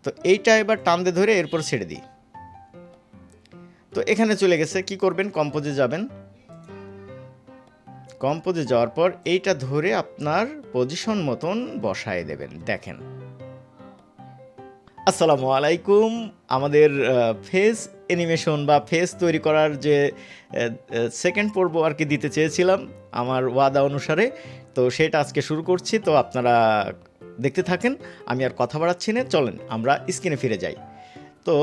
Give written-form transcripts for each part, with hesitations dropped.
তো এইটা এবার টান দিয়ে ধরে এরপর ছেড়ে দিই। তো এখানে চলে গেছে, কি করবেন, কম্পোজে যাবেন। কম্পোজে যাওয়ার পর এইটা ধরে আপনার পজিশন মতন বসায় দেবেন। দেখেন, আসসালামু আলাইকুম। আমাদের ফেস অ্যানিমেশন বা ফেস তৈরি করার যে সেকেন্ড পর্ব আর কি দিতে চেয়েছিলাম আমার ওয়াদা অনুসারে, তো সেটা আজকে শুরু করছি। তো আপনারা দেখতে থাকেন, আমি আর কথা বাড়াচ্ছি না, চলেন আমরা স্ক্রিনে ফিরে যাই। তো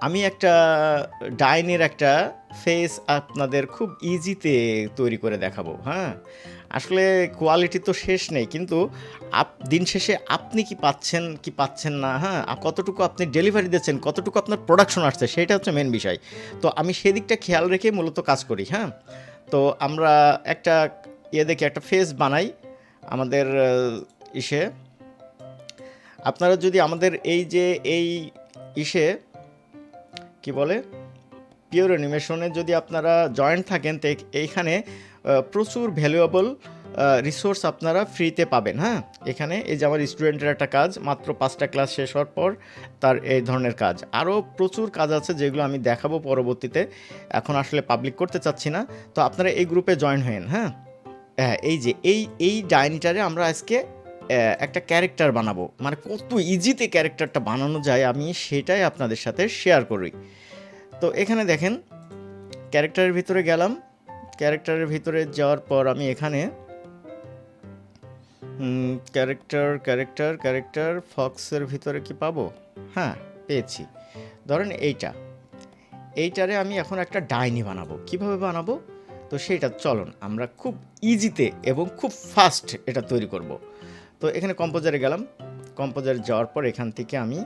আমি একটা ডাইনির একটা ফেস আপনাদের খুব ইজিতে তৈরি করে দেখাবো। হ্যাঁ, আসলে কোয়ালিটি তো শেষ নেই, কিন্তু দিন শেষে আপনি কি পাচ্ছেন কি পাচ্ছেন না, হ্যাঁ, কতটুকু আপনি ডেলিভারি দিচ্ছেন, কতটুকু আপনার প্রোডাকশন আসছে, সেটা হচ্ছে মেন বিষয়। তো আমি সেদিকটা খেয়াল রেখে মূলত কাজ করি। হ্যাঁ, তো আমরা একটা দেখি, একটা ফেস বানাই আমাদের ইসে। আপনারা যদি আমাদের এই যে এই ইসে কি বলে, পিওর অ্যানিমেশনে যদি আপনারা জয়েন্ট থাকেন, তো এইখানে প্রচুর ভ্যালুয়েবল রিসোর্স আপনারা ফ্রিতে পাবেন। হ্যাঁ, এখানে এই যে আমার স্টুডেন্টের একটা কাজ, মাত্র 5টা ক্লাস শেষ হওয়ার পর তার এই ধরনের কাজ, আরও প্রচুর কাজ আছে যেগুলো আমি দেখাবো পরবর্তীতে, এখন আসলে পাবলিক করতে চাচ্ছি না। তো আপনারা এই গ্রুপে জয়েন হয়েন। হ্যাঁ, এই যে এই ডাইনিটারে আমরা আজকে একটা ক্যারেক্টার বানাবো, মানে কত ইজিতে ক্যারেক্টারটা বানানো যায় আমি সেটাই আপনাদের সাথে শেয়ার করি। তো এখানে দেখেন, ক্যারেক্টারের ভিতরে গেলাম। ক্যারেক্টারের ভিতরে যাওয়ার পর আমি এখানে ক্যারেক্টার ফক্সের ভিতরে কি পাবো? হ্যাঁ, পেয়েছি। ধরেন এইটারে আমি এখন একটা ডাইনি বানাবো। কিভাবে বানাবো? তো সেইটা চলুন আমরা খুব ইজিতে এবং খুব ফাস্ট এটা তৈরি করব। তো এখানে কম্পোজারে গেলাম। কম্পোজারে যাওয়ার পর এখান থেকে আমি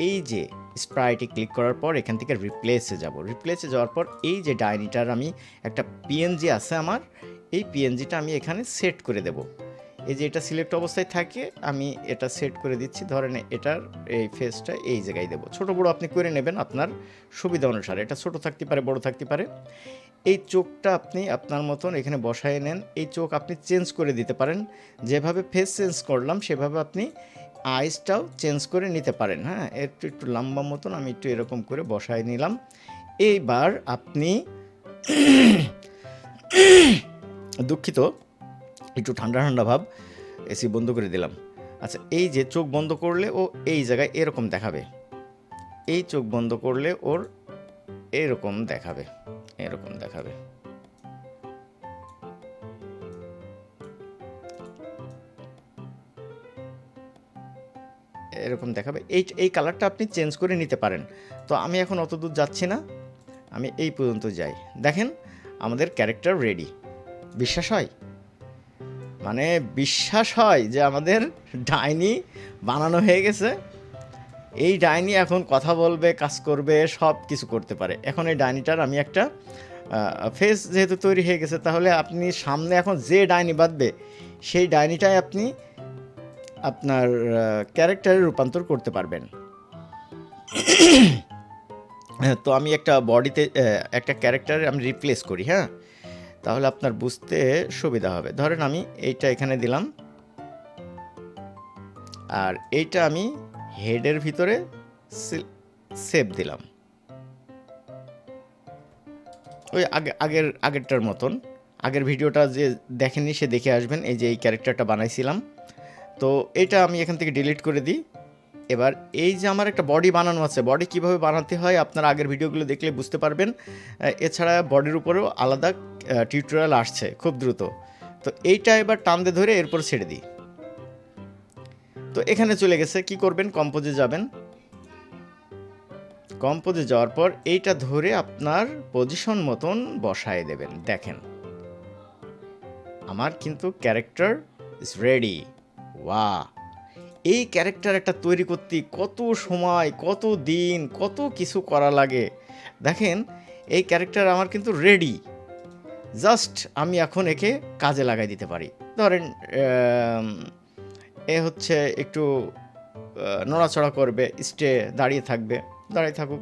এই যে স্প্রাইটে ক্লিক করার পর এখান থেকে রিপ্লেসে যাব। রিপ্লেসে যাওয়ার পর এই যে ডাইনিটার আমি একটা পিএনজি আছে আমার, এই পিএনজিটা আমি এখানে সেট করে দেব। এই যে এটা সিলেক্ট অবস্থায় থাকে, আমি এটা সেট করে দিচ্ছি। ধরেন এটার এই ফেসটা এই জায়গায় দেবো। ছোট বড় আপনি করে নেবেন আপনার সুবিধা অনুসারে, এটা ছোট থাকতে পারে, বড় থাকতে পারে। এই চোখটা আপনি আপনার মতন এখানে বসায় নেন। এই চোখ আপনি চেঞ্জ করে দিতে পারেন, যেভাবে ফেস চেঞ্জ করলাম সেভাবে আপনি আইসটাও চেঞ্জ করে নিতে পারেন। হ্যাঁ, একটু একটু লম্বা মতন আমি একটু এরকম করে বসায় নিলাম। এইবার আপনি দুঃখিত, একটু ঠান্ডা ঠান্ডা ভাব, এসি বন্ধ করে দিলাম। আচ্ছা, এই যে চোখ বন্ধ করলে ও এই জায়গায় এরকম দেখাবে, এই চোখ বন্ধ করলে ওর এরকম দেখাবে, এরকম দেখাবে। এরকম দেখাবে। এই কালারটা আপনি চেঞ্জ করে নিতে পারেন। তো আমি এখন অত দূর যাচ্ছি না, আমি এই পর্যন্ত যাই। দেখেন আমাদের ক্যারেক্টার রেডি। বিশ্বাস হয়? মানে বিশ্বাস হয় যে আমাদের ডাইনি বানানো হয়ে গেছে। এই ডাইনি এখন কথা বলবে, কাজ করবে, সব কিছু করতে পারে। এখন এই ডাইনিটার আমি একটা ফেস যেহেতু তৈরি হয়ে গেছে, তাহলে আপনি সামনে এখন যে ডাইনি বাঁধবে সেই ডাইনিটাই আপনি আপনার ক্যারেক্টারে রূপান্তর করতে পারবেন। তো আমি একটা বডিতে একটা ক্যারেক্টার আমি রিপ্লেস করি। হ্যাঁ, তাহলে আপনার বুঝতে সুবিধা হবে। ধরেন আমি এইটা এখানে দিলাম, আর এইটা আমি হেডের ভিতরে সেভ দিলাম, ওই আগেরটার মতন। আগের ভিডিওটা যে দেখেননি সে দেখে আসবেন। এই যে এই ক্যারেক্টারটা বানাইছিলাম, তো এটা আমি এখান থেকে ডিলিট করে দিই। এবার এই যে আমার একটা বডি বানানো আছে, বডি কিভাবে বানাতে হয় আপনারা আগের ভিডিওগুলো দেখলে বুঝতে পারবেন। এছাড়া বডির উপরেও আলাদা টিউটোরিয়াল আসছে খুব দ্রুত। তো এইটা এবার টান দিয়ে ধরে এরপর ছেড়ে দিই। তো এখানে চলে গেছে, কি করবেন, কম্পোজে যাবেন। কম্পোজে যাওয়ার পর এইটা ধরে আপনার পজিশন মতন বসায় দেবেন। দেখেন আমার কিন্তু ক্যারেক্টার ইজ রেডি। ওয়া, এই ক্যারেক্টার একটা তৈরি করতে কত সময়, কত দিন, কত কিছু করা লাগে। দেখেন এই ক্যারেক্টার আমার কিন্তু রেডি, জাস্ট আমি এখন একে কাজে লাগাই দিতে পারি। ধরেন এ হচ্ছে একটু নড়াচড়া করবে, দাঁড়িয়ে থাকবে, দাঁড়িয়ে থাকুক।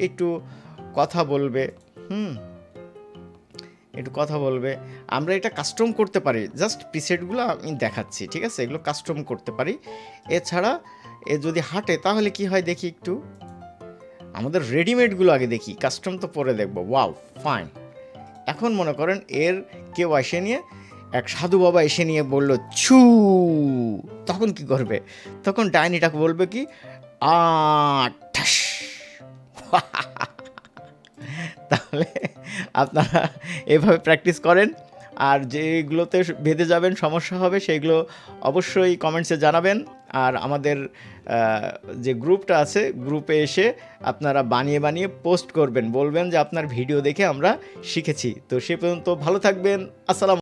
একটু কথা বলবে, হুম, একটু কথা বলবে। আমরা এটা কাস্টম করতে পারি, জাস্ট প্রিসেটগুলো আমি দেখাচ্ছি, ঠিক আছে? এগুলো কাস্টম করতে পারি। এছাড়া এ যদি হাঁটে তাহলে কি হয় দেখি একটু। আমাদের রেডিমেডগুলো আগে দেখি, কাস্টম তো পরে দেখবো। Wow, fine. এখন মনে করেন এর কেউ এসে নিয়ে, এক সাধু বাবা এসে নিয়ে বলল ছু, তখন কি করবে? তখন ডাইনিটাকে বলবে কি, আ ঠাস। তাহলে আপনারা এভাবে প্র্যাকটিস করেন। আর যেগুলোতে বেঁধে যাবেন, সমস্যা হবে, সেইগুলো অবশ্যই কমেন্টসে জানাবেন। আর আমাদের যে গ্রুপটা আছে, গ্রুপে এসে আপনারা বানিয়ে বানিয়ে পোস্ট করবেন, বলবেন যে আপনার ভিডিও দেখে আমরা শিখেছি। তো সে পর্যন্ত ভালো থাকবেন। আসসালাম।